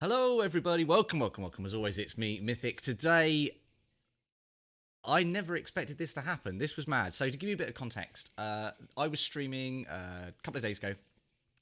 Hello everybody, welcome. As always, it's me, Mythic. Today, I never expected this to happen. This was mad. So to give you a bit of context, I was streaming a couple of days ago,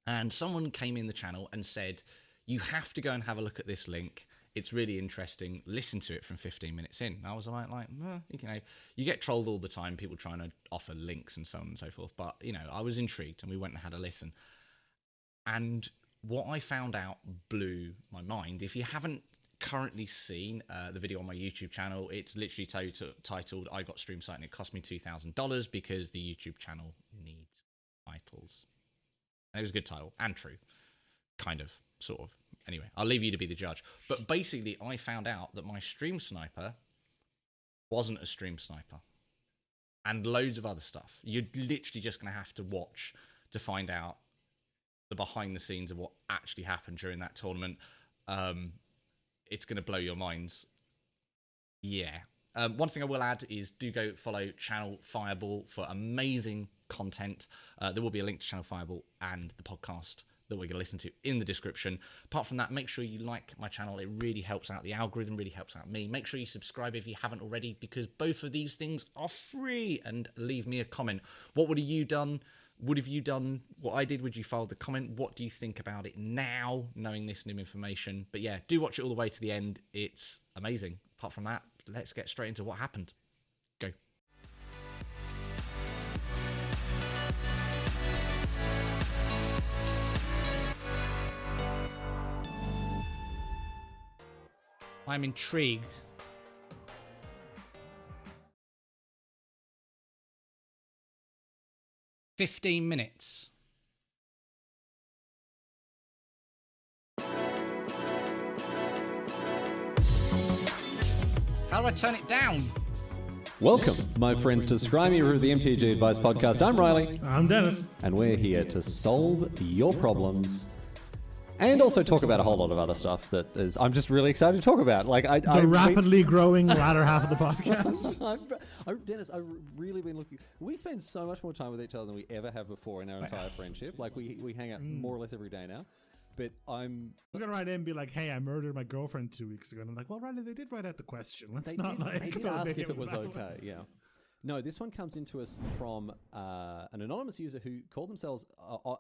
and someone came in the channel and said, you have to go and have a look at this link. It's really interesting. Listen to it from 15 minutes in. And I was you get trolled all the time, people trying to offer links and so on and so forth. But, I was intrigued and we went and had a listen. And what I found out blew my mind. If you haven't currently seen the video on my YouTube channel, it's literally titled, I got stream site and it cost me $2,000 because the YouTube channel needs titles. And it was a good title and true. Kind of, sort of. Anyway, I'll leave you to be the judge. But basically, I found out that my stream sniper wasn't a stream sniper. And loads of other stuff. You're literally just going to have to watch to find out the behind the scenes of what actually happened during that tournament. It's going to blow your minds. Yeah. One thing I will add is do go follow Channel Fireball for amazing content. There will be a link to Channel Fireball and the podcast that we're going to listen to in the description. Apart from that, make sure you like my channel. It really helps out the algorithm, really helps out me. Make sure you subscribe if you haven't already, because both of these things are free. And leave me a comment. What would have you done? Would have you done what I did? Would you filed a comment? What do you think about it now, knowing this new information? But yeah, do watch it all the way to the end. It's amazing. Apart from that, let's get straight into what happened. Go. I'm intrigued. $15. How do I turn it down? Welcome, my friends, to Scrimey Review of the MTGA Advice Podcast. I'm Riley. I'm Dennis. And we're here to solve your problems and also talk about a whole lot of other stuff that is I'm just really excited to talk about. The rapidly growing latter half of the podcast. Dennis, I've really been looking. We spend so much more time with each other than we ever have before in our entire friendship. We hang out more or less every day now. But I was going to write in and be like, hey, I murdered my girlfriend 2 weeks ago. And I'm like, well, Riley, they did write out the question. They did ask if it was okay, yeah. No, this one comes into us from an anonymous user who called themselves,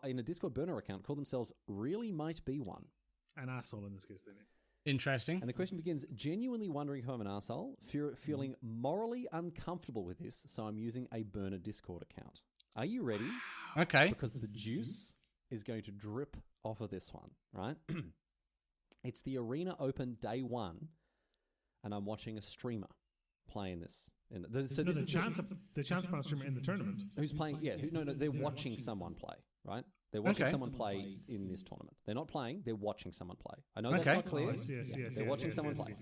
in a Discord burner account, called themselves Really Might Be One. An asshole in this case, they mean. Interesting. And the question begins, genuinely wondering if I'm an asshole, feeling morally uncomfortable with this, so I'm using a burner Discord account. Are you ready? Okay. Because the juice is going to drip off of this one, right? It's the Arena Open Day 1, and I'm watching a streamer playing this. The chance upon a streamer in the tournament. Who's playing? Yeah, they're watching someone play, right? They're watching someone play in this tournament. They're not playing, they're watching someone play. I know that's not clear. They're watching someone play.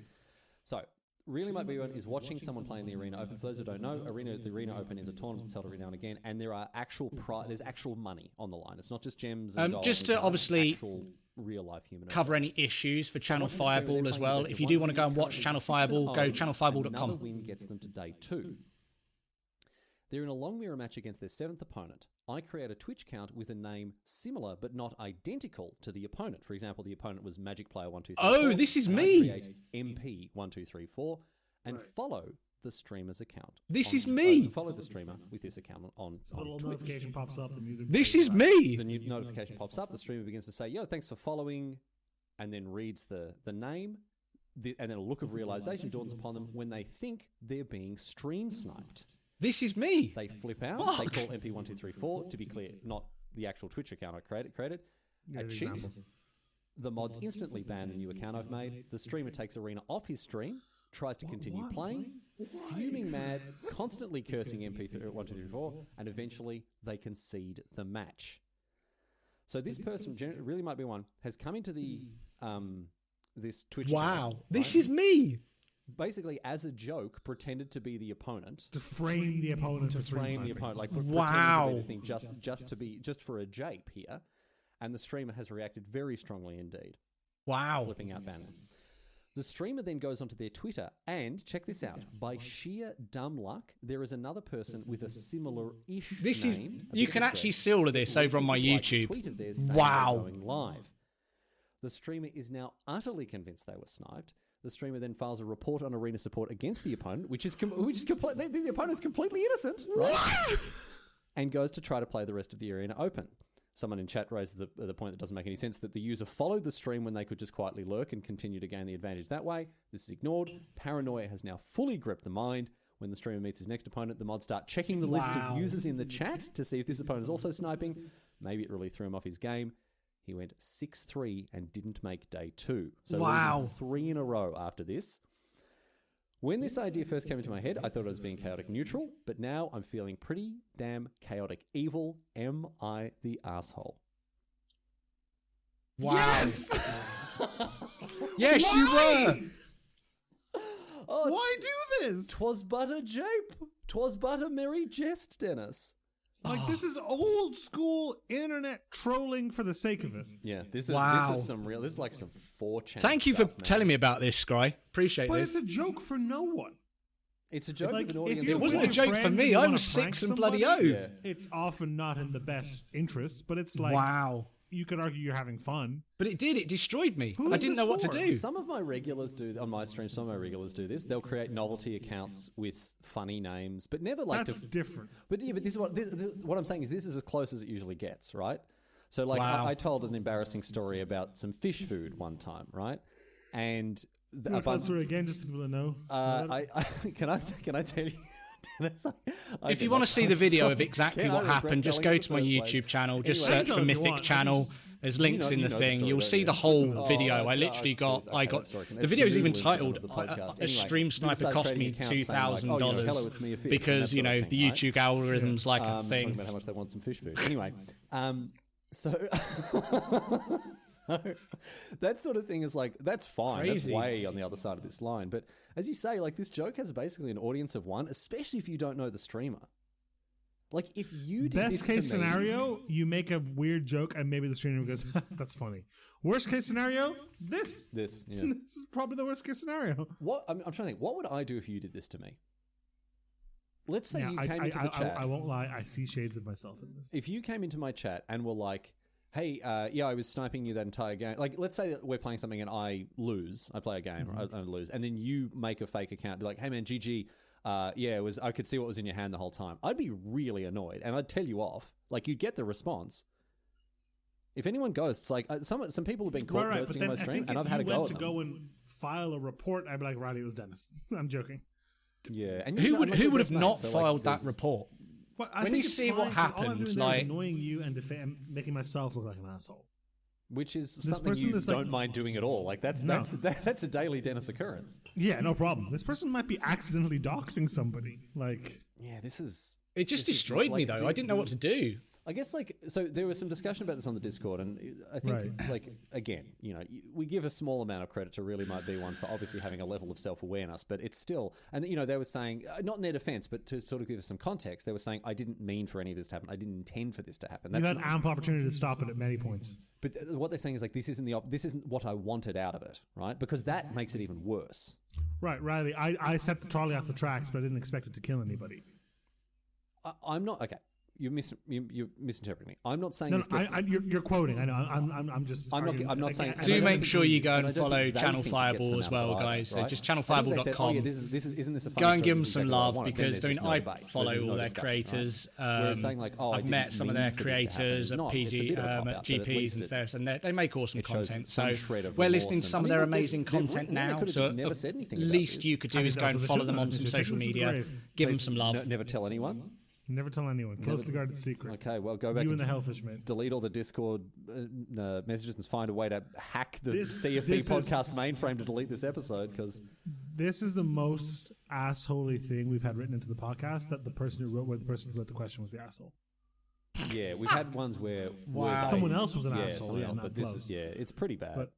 So, Really Might Be One is watching someone play in the Arena Open. For those who don't know, the Arena Open is a tournament that's held every now and again, and there are there's actual money on the line. It's not just gems and gold. Just to obviously real-life human cover any issues for Channel Fireball as well. If you do want to go and watch Channel Fireball, go channelfireball.com. Another win gets them to Day 2. They're in a long mirror match against their 7th opponent. I create a Twitch account with a name similar but not identical to the opponent. For example, the opponent was Magic Player 1234. Oh, this is me. I create MP 1234 and follow the streamer's account. This is me. Follow the streamer with this account on a little Twitch. Notification pops up. The music. This is me. The new notification pops up. The streamer begins to say, "Yo, thanks for following," and then reads the name. And then a look of realization dawns upon them when they think they're being stream sniped. This is me. They flip out. Fuck. They call MP1234, to be clear, not the actual Twitch account I created. A cheat. The mods instantly ban the new account I've made. The streamer takes Arena off his stream, tries to continue playing, fuming mad, constantly cursing MP1234, and eventually they concede the match. So this person, Really Might Be One, has come into the this Twitch channel, this is me. Basically, as a joke, pretended to be the opponent. To frame the opponent. Pretending to be this thing just for a jape here. And the streamer has reacted very strongly indeed. Wow. Flipping out banner. The streamer then goes onto their Twitter and, check this out, by sheer dumb luck, there is another person with a similar-ish name. You can actually see all of this over on my YouTube. Tweet of theirs Wow. going live. The streamer is now utterly convinced they were sniped. The streamer then files a report on arena support against the opponent, which is the opponent's completely innocent, right? And goes to try to play the rest of the arena open. Someone in chat raised the point that doesn't make any sense, that the user followed the stream when they could just quietly lurk and continue to gain the advantage that way. This is ignored. Paranoia has now fully gripped the mind. When the streamer meets his next opponent, the mods start checking the list of users in the chat to see if this opponent is also sniping. Maybe it really threw him off his game. He went 6-3 and didn't make day 2. So losing 3 in a row after this. When this idea first came into my head, I thought it was being chaotic neutral, but now I'm feeling pretty damn chaotic evil. Am I the asshole? Wow. Yes! Yes, you were! Oh, why do this? 'Twas but a jape. 'Twas but a merry jest, Dennis. Like, this is old school internet trolling for the sake of it. Yeah, this is this is like some 4chan. Thank you for stuff, man. telling me about this, Scry. Appreciate But this. it's a joke for no one. It's a joke Like, with an if audience. you're It wasn't with a your joke for friend me. and I you was wanna 6 prank and bloody somebody, oh. Yeah. It's often not in the best interests, but it's like, Wow. you could argue you're having fun. But it did. It destroyed me. Who I is didn't this know what to for? do. Some of my regulars do on my stream. Some of my regulars do this. They'll create novelty accounts with funny names, but never like That's different. But yeah, but this is what I'm saying is this is as close as it usually gets, right? So like Wow. I told an embarrassing story about some fish food one time, right? And You want to tell the story again, just to people to know? can I tell you? Dennis, If you want to see the video of exactly what happened, just go to my YouTube channel. Just Anyway, search for if you Mythic want, Channel. There's links in the thing. You'll see the whole video. I literally got. The video's even titled "A Stream Sniper Cost Me $2,000" because the YouTube algorithm's like a thing. Talking about how much they want some fish food. Anyway, so that sort of thing is like, that's fine. Crazy. That's way on the other side of this line. But as you say, like, this joke has basically an audience of one, especially if you don't know the streamer. Like, if you did Best case scenario, you make a weird joke and maybe the streamer goes, that's funny. Worst case scenario, this. Yeah. This is probably the worst case scenario. I'm trying to think, what would I do if you did this to me? Let's say Yeah, you came into the chat. I won't lie, I see shades of myself in this. If you came into my chat and were like, hey, I was sniping you that entire game. Like, let's say that we're playing something and I lose. I play a game, I lose. And then you make a fake account, be like, hey, man, GG. I could see what was in your hand the whole time. I'd be really annoyed and I'd tell you off. Like, you'd get the response. If anyone ghosts, like, some people have been caught ghosting on my stream and I've had a go at them. If you went to go and file a report, I'd be like, Riley, it was Dennis. I'm joking. Yeah. And Who would have not filed that report? Well, When you see what happened, all I'm doing like- is annoying you and making myself look like an asshole. Which is This something person you is like- don't mind doing at all. Like, that's a daily Dennis occurrence. Yeah, no problem. This person might be accidentally doxing somebody. Like, Yeah, this is... It just this is destroyed me, like though. I didn't know what to do. I guess, like, so there was some discussion about this on the Discord, and I think, Right. like, again, we give a small amount of credit to Really Might Be One for obviously having a level of self-awareness, but it's still, and, they were saying, not in their defense, but to sort of give us some context, they were saying, I didn't mean for any of this to happen. I didn't intend for this to happen. you had ample opportunity to stop it at many points. But what they're saying is, like, this isn't what I wanted out of it, right? Because that makes it even worse. Right, Riley. I set the trolley off the tracks, but I didn't expect it to kill anybody. I'm not, okay. You're misinterpreting me. I'm not saying No, this gets... you're quoting. I know. I'm just. I'm arguing. not saying... I Do don't make think sure you go and I and don't follow think they Channel think it Fireball gets as them well, out of guys. So right? just I think they said, channelfireball.com. isn't this a funny Go and joke? give them This is some exactly what I love want. And because then there's I just no debate. follow There's all no their discussion, creators. right? Whereas saying, like, I I've didn't met some of mean their for this to happen. creators It's at not. It's a PG, bit of a at cop-out, but at GPs least and it- theirs, and they make awesome it shows content. some So shred of we're remorse listening to and- some I of mean, their they've amazing written content it. They now. could've So just never said anything about least this. you could do I is think go that's and what they follow should them do. on They some should social take this media. brave. Give them some love. Never tell anyone? Never tell anyone. Closely guarded secret. Okay, well, go back You and and the Hellfish Man. delete all the Discord messages and find a way to hack the CFP this is- podcast mainframe to delete this episode, because... This is the most assholey thing we've had written into the podcast. That the person who wrote the question was the asshole. Yeah, we've had ones where... Wow. Someone else was an yeah, asshole. someone Yeah, else, not but this close. is... Yeah, it's pretty bad. But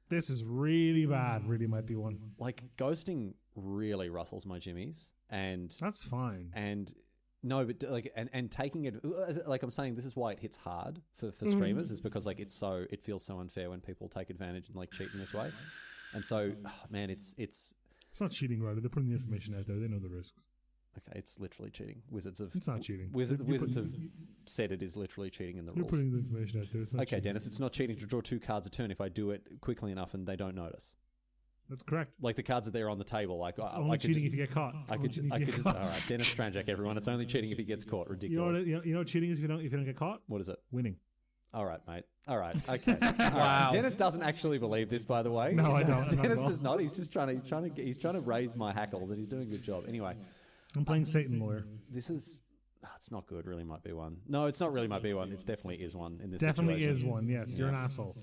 this is really bad. Really might be one. Like, ghosting really rustles my jimmies, and... That's fine. And... No, but like, and taking it, like I'm saying, this is why it hits hard for streamers, is because like it feels so unfair when people take advantage and like cheat in this way. And so, man, it's It's not cheating, right? They're putting the information out there. They know the risks. Okay, it's literally cheating. Wizards have It's not cheating. Wizards have said it is literally cheating in the You're rules. putting the information out there. It's not Okay, cheating. Dennis, it's not cheating to draw 2 cards a turn if I do it quickly enough and they don't notice. That's correct. Like the cards are there on the table. Like It's I only could cheating just, if you get caught. It's I only could, cheating if I you could get just, caught. all right, Dennis Stranjak, everyone. It's only cheating if he gets caught. You know Ridiculous. what? You know what cheating is if you don't get caught? What is it? Winning. All right, mate. All right. Okay. Wow. Dennis doesn't actually believe this, by the way. No, I don't. Dennis Not at does not. He's just trying to raise my hackles, and he's doing a good job. Anyway, I'm playing Satan lawyer. this is. It's not good. Really might be one. No, it's not really might be one. It's definitely is one in this Definitely situation. is one. Yes, you're an asshole.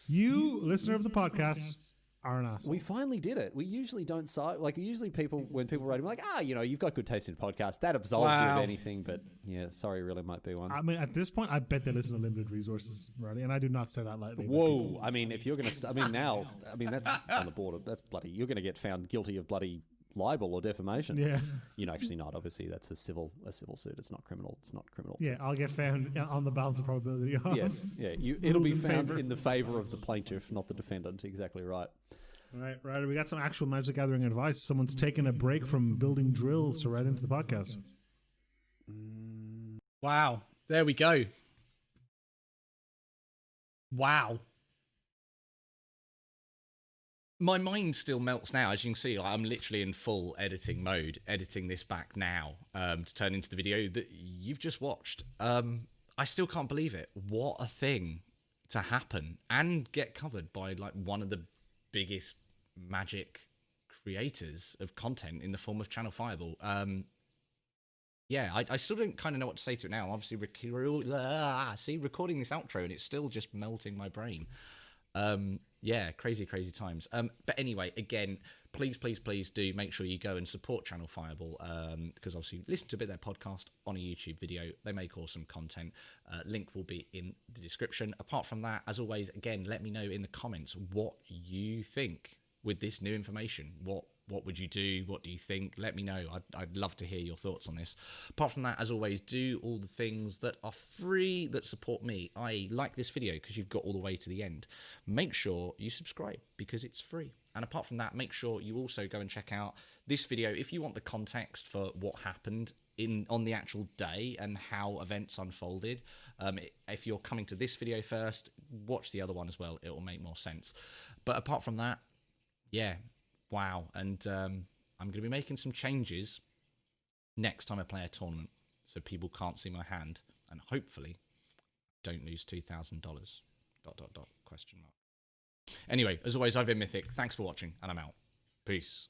You, listener of the podcast, are an asshole. We finally did it. We usually don't side. Like, usually when people write, like, you've got good taste in podcasts. That absolves you of anything. But yeah, sorry, really might be one. I mean, at this point, I bet they listen to limited resources, Riley, and I do not say that lightly. Whoa! I mean, if you're going to, that's on the border. That's bloody. You're going to get found guilty of bloody libel or defamation. Yeah. Actually not. Obviously, that's a civil suit. It's not criminal. It's not criminal. Yeah, I'll get found on the balance of probability. Yes. Yeah. It'll be found in the favor of the plaintiff, not the defendant. Exactly right. Right. We got some actual Magic the Gathering advice. Someone's taken a break from building drills to write into the podcast. Wow. There we go. Wow. My mind still melts now. As you can see, I'm literally in full editing mode, editing this back now to turn into the video that you've just watched. I still can't believe it. What a thing to happen and get covered by like one of the biggest Magic creators of content in the form of Channel Fireball. I still don't kind of know what to say to it now. Obviously, recording this outro and it's still just melting my brain. Crazy times. But anyway, again, please do make sure you go and support Channel Fireball because obviously listen to a bit of their podcast on a YouTube video. They make awesome content. Link will be in the description. Apart from that, as always, again, let me know in the comments what you think with this new information. What would you do? What do you think? Let me know. I'd love to hear your thoughts on this. Apart from that, as always, do all the things that are free that support me. Like this video because you've got all the way to the end. Make sure you subscribe because it's free. And apart from that, make sure you also go and check out this video if you want the context for what happened on the actual day and how events unfolded. If you're coming to this video first, watch the other one as well. It will make more sense. But apart from that, yeah, wow. And I'm going to be making some changes next time I play a tournament so people can't see my hand and hopefully don't lose $2,000. ... Question mark. Anyway, as always, I've been Mythic. Thanks for watching and I'm out. Peace.